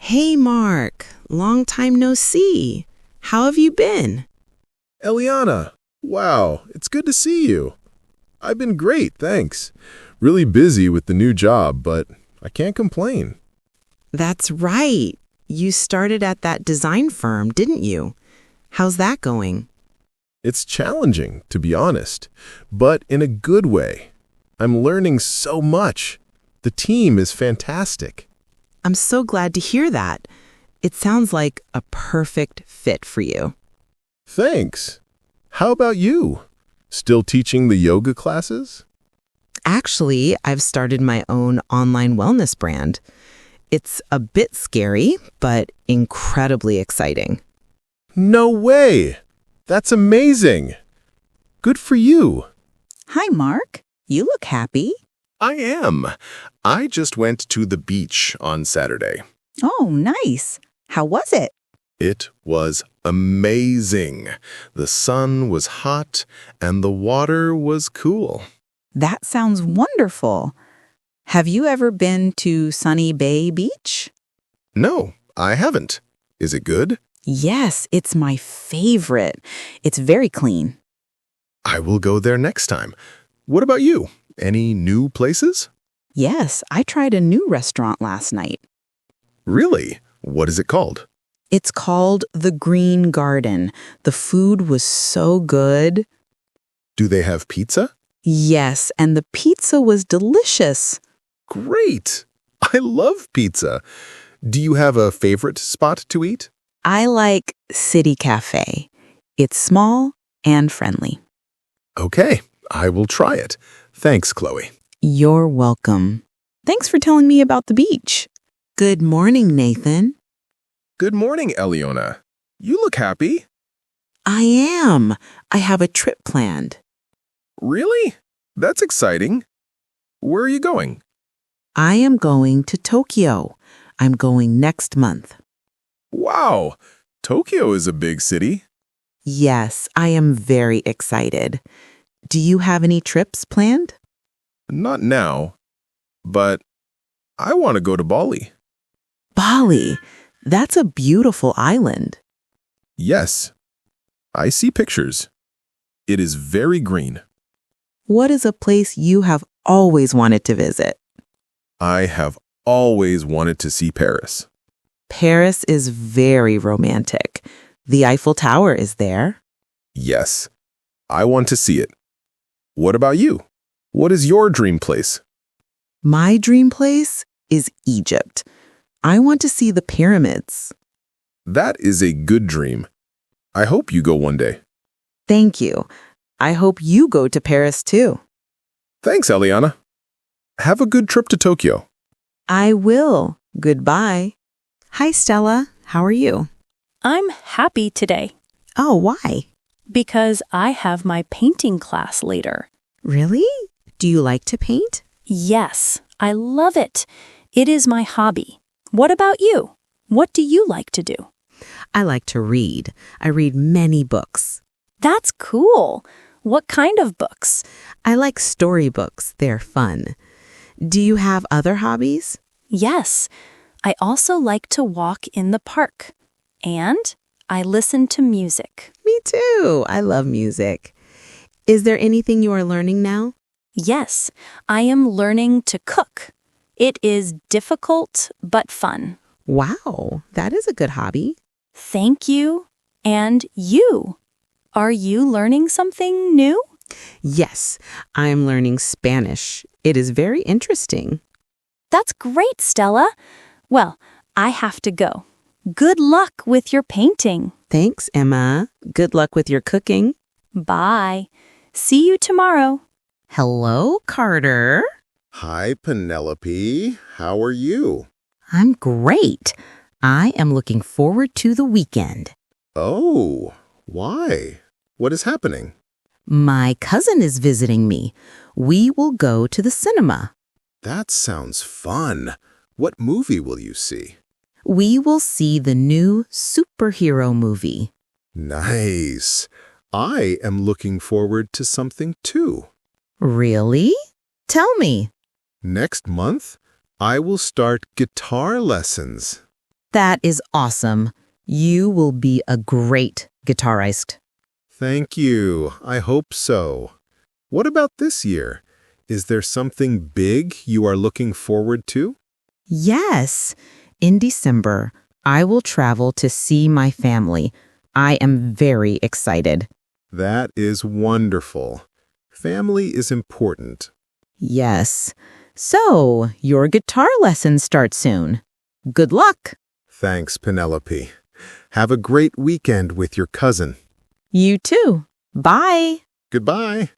Hey, Mark. Long time no see. How have you been? Eliana, wow, it's good to see you. I've been great, thanks. Really busy with the new job, but I can't complain. That's right. You started at that design firm, didn't you? How's that going? It's challenging, to be honest, but in a good way. I'm learning so much. The team is fantastic. I'm so glad to hear that. It sounds like a perfect fit for you. Thanks. How about you? Still teaching the yoga classes? Actually, I've started my own online wellness brand. It's a bit scary, but incredibly exciting. No way! That's amazing! Good for you. Hi, Mark. You look happy. I am. I just went to the beach on Saturday. Oh, nice. How was it? It was amazing. The sun was hot and the water was cool. That sounds wonderful. Have you ever been to Sunny Bay Beach? No, I haven't. Is it good? Yes, it's my favorite. It's very clean. I will go there next time. What about you? Any new places? Yes, I tried a new restaurant last night. Really? What is it called? It's called The Green Garden. The food was so good. Do they have pizza? Yes, and the pizza was delicious. Great! I love pizza. Do you have a favorite spot to eat? I like City Cafe. It's small and friendly. Okay, I will try it. Thanks, Chloe. You're welcome. Thanks for telling me about the beach. Good morning, Nathan. Good morning, Eliona. You look happy. I am. I have a trip planned. Really? That's exciting. Where are you going? I am going to Tokyo. I'm going next month. Wow, Tokyo is a big city. Yes, I am very excited. Do you have any trips planned? Not now, but I want to go to Bali. Bali. That's a beautiful island. Yes, I see pictures. It is very green. What is a place you have always wanted to visit? I have always wanted to see Paris. Paris is very romantic. The Eiffel Tower is there. Yes, I want to see it. What about you? What is your dream place? My dream place is Egypt. I want to see the pyramids. That is a good dream. I hope you go one day. Thank you. I hope you go to Paris too. Thanks, Eliana. Have a good trip to Tokyo. I will. Goodbye. Hi, Stella. How are you? I'm happy today Oh, why? because I have my painting class later. Really? Do you like to paint? Yes, I love it. It is my hobby. What about you? What do you like to do? I like to read. I read many books. That's cool. What kind of books? I like storybooks. They're fun. Do you have other hobbies? Yes, I also like to walk in the park. And I listen to music. Me too. I love music. Is there anything you are learning now? Yes, I am learning to cook. It is difficult but fun. Wow, that is a good hobby. Thank you. And you? Are you learning something new? Yes, I'm learning Spanish. It is very interesting. That's great, Stella. Well, I have to go. Good luck with your painting. Thanks, Emma. Good luck with your cooking. Bye. See you tomorrow. Hello, Carter. Hi, Penelope. How are you? I'm great. I am looking forward to the weekend. Oh, why? What is happening? My cousin is visiting me. We will go to the cinema. That sounds fun. What movie will you see? We will see the new superhero movie. Nice. I am looking forward to something too. Really? Tell me. Next month, I will start guitar lessons. That is awesome. You will be a great guitarist. Thank you. I hope so. What about this year? Is there something big you are looking forward to? Yes. In December, I will travel to see my family. I am very excited. That is wonderful. Family is important. Yes. So, your guitar lessons start soon. Good luck. Thanks, Penelope. Have a great weekend with your cousin. You too. Bye. Goodbye.